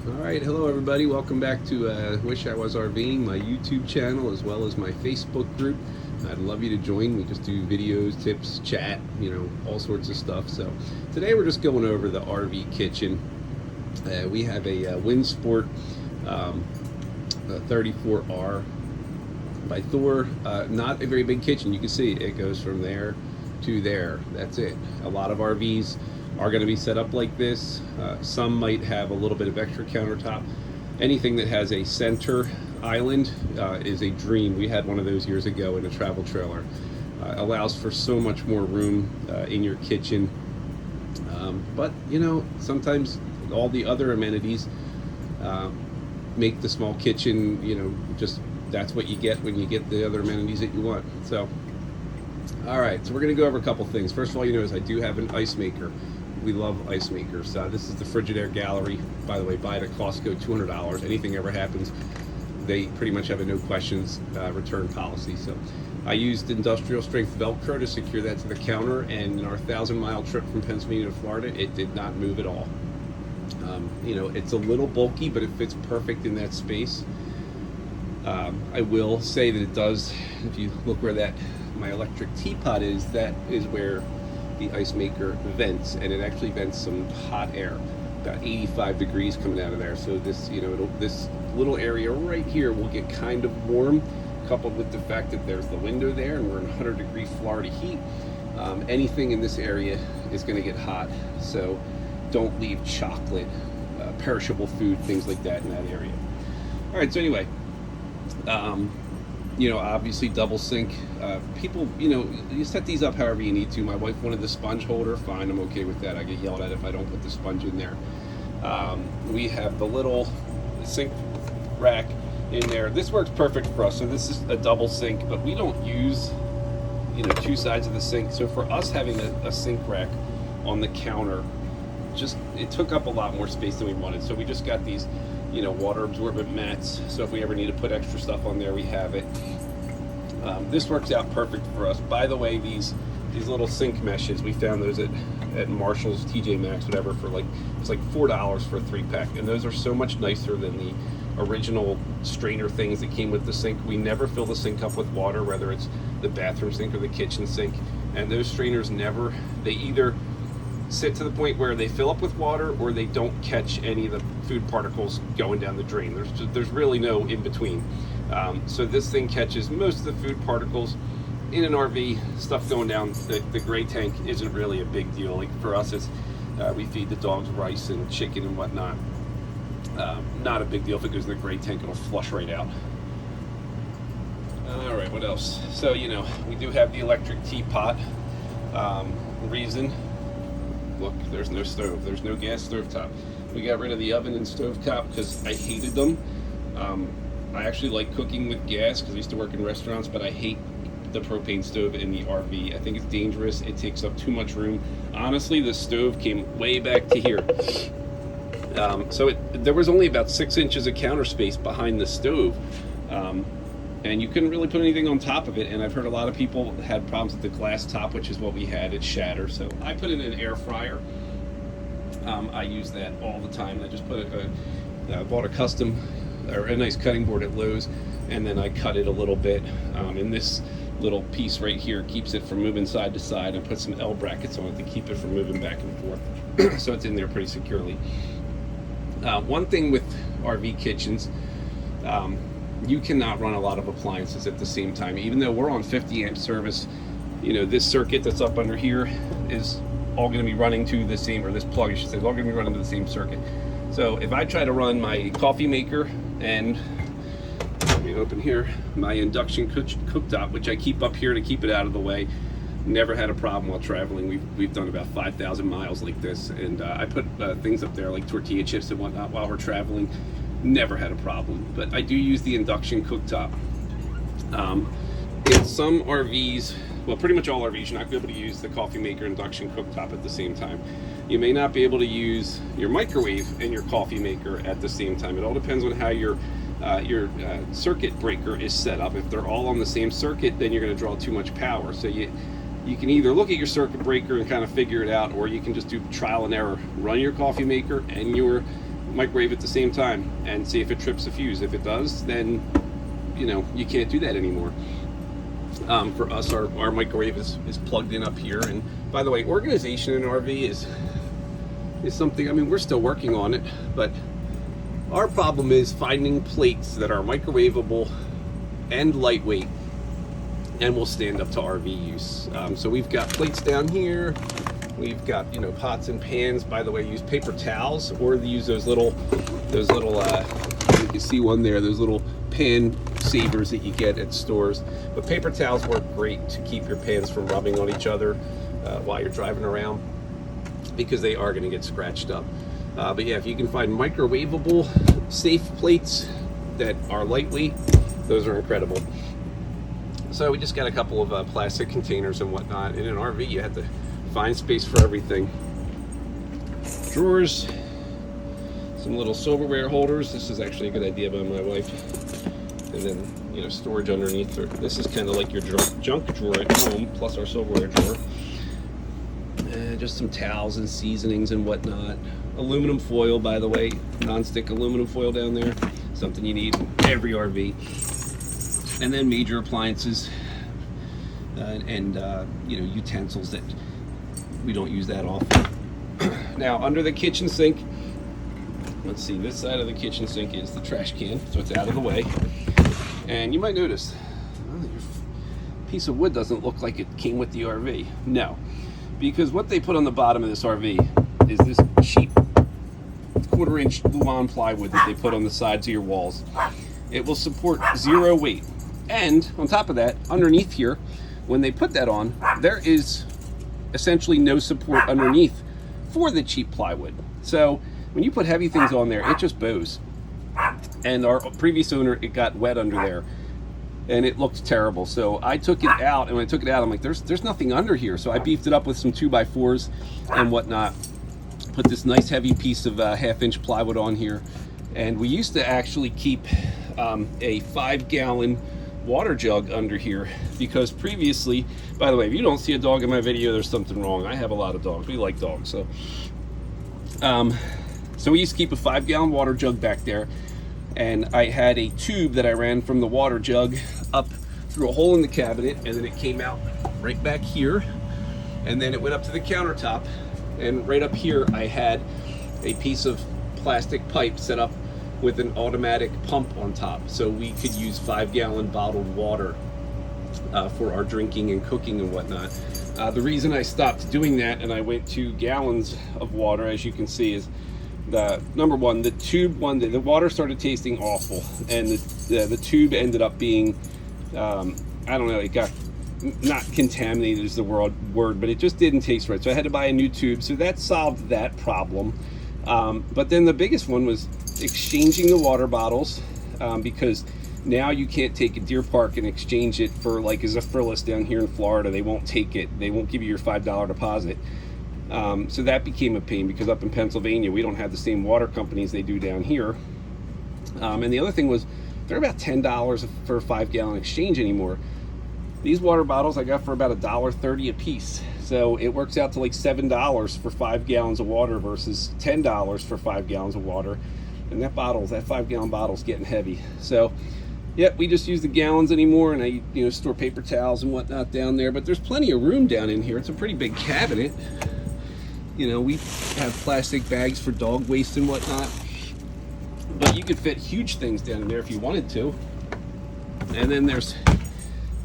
All right, hello everybody. Welcome back to Wish I Was RVing, my YouTube channel as well as my Facebook group. I'd love you to join. We just do videos, tips, chat, all sorts of stuff. So today we're just going over the RV kitchen. We have a Winsport 34R by Thor. Not a very big kitchen. You can see it goes from there to there. That's it. A lot of RVs are going to be set up like this. Some might have a little bit of extra countertop. Anything that has a center island is a dream. We had one of those years ago in a travel trailer. Allows for so much more room in your kitchen. But sometimes all the other amenities make the small kitchen, just that's what you get when you get the other amenities that you want. So, all right, so we're going to go over a couple things. First of all, you notice I do have an ice maker. We love ice makers. This is the Frigidaire Gallery. By the way, buy it at Costco, $200. Anything ever happens, they pretty much have a no questions return policy. So I used industrial strength Velcro to secure that to the counter, and in our 1,000-mile trip from Pennsylvania to Florida, it did not move at all. It's a little bulky, but it fits perfect in that space. I will say that it does, if you look where my electric teapot is, that is where the ice maker vents, and it actually vents some hot air, about 85 degrees coming out of there. So this, this little area right here will get kind of warm, coupled with the fact that there's the window there, and we're in 100-degree Florida heat. Anything in this area is going to get hot, so don't leave chocolate, perishable food, things like that in that area. All right, so anyway, obviously double sink. People, you set these up however you need to. My wife wanted the sponge holder. Fine, I'm okay with that. I get yelled at if I don't put the sponge in there. We have the little sink rack in there. This works perfect for us. So this is a double sink, but we don't use, two sides of the sink. So for us, having a sink rack on the counter, it took up a lot more space than we wanted. So we just got these water absorbent mats, so if we ever need to put extra stuff on there, we have it. This works out perfect for us. By the way, these little sink meshes, we found those at Marshall's, TJ Maxx, whatever, for it's like $4 for a 3-pack, and those are so much nicer than the original strainer things that came with the sink. We never fill the sink up with water, whether it's the bathroom sink or the kitchen sink, and those strainers they either sit to the point where they fill up with water or they don't catch any of the food particles going down the drain. There's really no in between. So this thing catches most of the food particles. In an RV, stuff going down the gray tank isn't really a big deal. Like for us, it's we feed the dogs rice and chicken and whatnot. Not a big deal. If it goes in the gray tank, it'll flush right out. All right, what else? So we do have the electric teapot. Reason. Look, there's no stove. There's no gas stovetop. We got rid of the oven and stovetop because I hated them. I actually like cooking with gas because I used to work in restaurants, but I hate the propane stove in the RV. I think it's dangerous. It takes up too much room. Honestly, the stove came way back to here. So there was only about 6 inches of counter space behind the stove. And you couldn't really put anything on top of it, and I've heard a lot of people had problems with the glass top, which is what we had. It shattered, so I put in an air fryer. I use that all the time. I just bought a nice cutting board at Lowe's, and then I cut it a little bit, and this little piece right here keeps it from moving side to side. I put some L brackets on it to keep it from moving back and forth, so it's in there pretty securely. One thing with RV kitchens, you cannot run a lot of appliances at the same time. Even though we're on 50 amp service, this circuit that's up under here is all going to be running to the same, or this plug I should say, is all going to be running to the same circuit. So if I try to run my coffee maker and, let me open here, my induction cooktop, which I keep up here to keep it out of the way, never had a problem while traveling. We've done about 5,000 miles like this, and I put things up there like tortilla chips and whatnot while we're traveling. Never had a problem, but I do use the induction cooktop. In some RVs, well, pretty much all RVs, you're not going to be able to use the coffee maker induction cooktop at the same time. You may not be able to use your microwave and your coffee maker at the same time. It all depends on how your circuit breaker is set up. If they're all on the same circuit, then you're going to draw too much power. So you can either look at your circuit breaker and kind of figure it out, or you can just do trial and error. Run your coffee maker and your microwave at the same time and see if it trips the fuse. If it does, then you can't do that anymore. For us, our microwave is plugged in up here. And by the way, organization in an RV is something, I mean, we're still working on it, but our problem is finding plates that are microwavable and lightweight and will stand up to RV use. So we've got plates down here. We've got pots and pans. By the way, use paper towels, or use those little you can see one there, those little pan savers that you get at stores. But paper towels work great to keep your pans from rubbing on each other while you're driving around, because they are going to get scratched up. But yeah, if you can find microwavable safe plates that are lightweight, those are incredible. So we just got a couple of plastic containers and whatnot. In an RV, you have to find space for everything. Drawers, some little silverware holders. This is actually a good idea by my wife. And then storage underneath. This is kind of like your junk drawer at home, plus our silverware drawer. And just some towels and seasonings and whatnot. Aluminum foil, by the way, non-stick aluminum foil down there. Something you need in every RV. And then major appliances and utensils that we don't use that often. Now, under the kitchen sink, let's see, this side of the kitchen sink is the trash can, so it's out of the way. And you might notice, your piece of wood doesn't look like it came with the RV. No, because what they put on the bottom of this RV is this cheap 1/4-inch Luan plywood that they put on the sides of your walls. It will support 0 weight. And on top of that, underneath here, when they put that on, there is essentially no support underneath for the cheap plywood. So when you put heavy things on there, it just bows. And our previous owner, it got wet under there and it looked terrible. So I took it out, and when I took it out, I'm like, there's nothing under here. So I beefed it up with some 2x4s and whatnot, put this nice heavy piece of 1/2-inch plywood on here. And we used to actually keep a 5-gallon water jug under here, because previously, by the way, if you don't see a dog in my video, there's something wrong. I have a lot of dogs. We like dogs. So we used to keep a 5-gallon water jug back there, and I had a tube that I ran from the water jug up through a hole in the cabinet, and then it came out right back here, and then it went up to the countertop, and right up here I had a piece of plastic pipe set up with an automatic pump on top, so we could use 5-gallon bottled water for our drinking and cooking and whatnot. The reason I stopped doing that and I went to gallons of water, as you can see, is number one, the tube the water started tasting awful, and the tube ended up being I don't know, it got not contaminated is the word, but it just didn't taste right. So I had to buy a new tube. So that solved that problem. But then the biggest one was exchanging the water bottles, because now you can't take a Deer Park and exchange it for, like, as a Frillis down here in Florida. They won't take it. They won't give you your $5 deposit. So that became a pain, because up in Pennsylvania, we don't have the same water companies they do down here. And the other thing was, they're about $10 for a 5-gallon exchange anymore. These water bottles I got for about $1.30 a piece. So it works out to like $7 for 5 gallons of water versus $10 for 5 gallons of water. And that 5-gallon bottle's getting heavy. So, yep, we just use the gallons anymore, and I store paper towels and whatnot down there. But there's plenty of room down in here. It's a pretty big cabinet. We have plastic bags for dog waste and whatnot. But you could fit huge things down in there if you wanted to. And then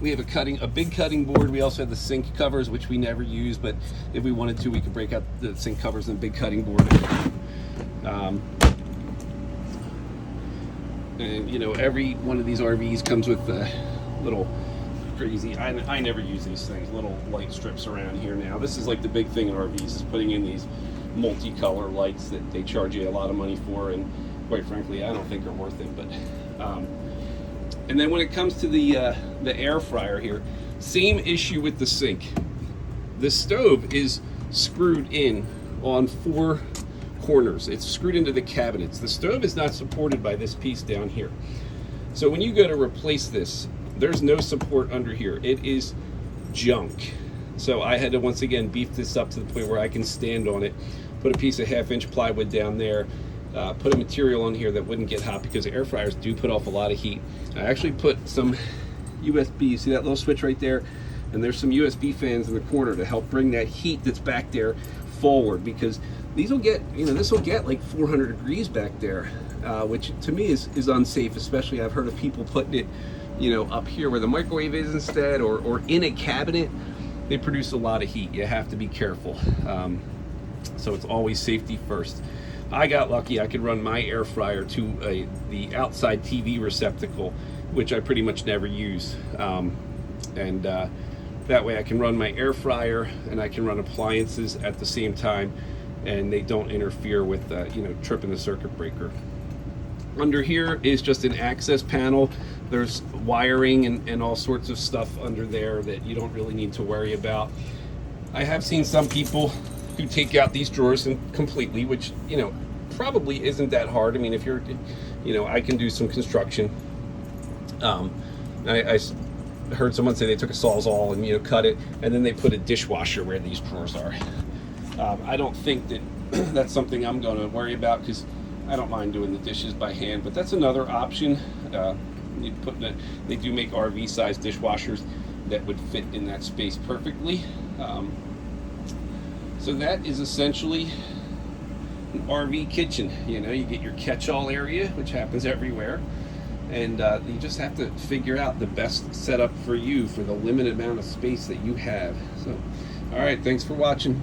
we have a big cutting board. We also have the sink covers, which we never use, but if we wanted to, we could break out the sink covers and the big cutting board. And every one of these RVs comes with a little crazy, I never use these things, little light strips around here now. This is like the big thing in RVs, is putting in these multicolor lights that they charge you a lot of money for, and quite frankly, I don't think are worth it. But and then when it comes to the air fryer here, same issue with the sink. The stove is screwed in on 4 corners. It's screwed into the cabinets. The stove is not supported by this piece down here. So when you go to replace this, there's no support under here. It is junk. So I had to once again beef this up to the point where I can stand on it, put a piece of 1/2-inch plywood down there, put a material on here that wouldn't get hot, because air fryers do put off a lot of heat. I actually put some USB, you see that little switch right there? And there's some USB fans in the corner to help bring that heat that's back there forward, because these will get, this will get like 400 degrees back there, which to me is unsafe. Especially I've heard of people putting it, up here where the microwave is instead, or in a cabinet. They produce a lot of heat. You have to be careful. So it's always safety first. I got lucky. I could run my air fryer to the outside TV receptacle, which I pretty much never use. That way I can run my air fryer and I can run appliances at the same time, and they don't interfere with tripping the circuit breaker. Under here is just an access panel. There's wiring and all sorts of stuff under there that you don't really need to worry about. I have seen some people who take out these drawers completely, which probably isn't that hard. I mean, if you're, I can do some construction. I heard someone say they took a Sawzall and cut it, and then they put a dishwasher where these drawers are. I don't think that that's something I'm going to worry about, because I don't mind doing the dishes by hand. But that's another option. They do make RV size dishwashers that would fit in that space perfectly. So that is essentially an RV kitchen. You get your catch-all area, which happens everywhere, and you just have to figure out the best setup for you for the limited amount of space that you have. So, all right, thanks for watching.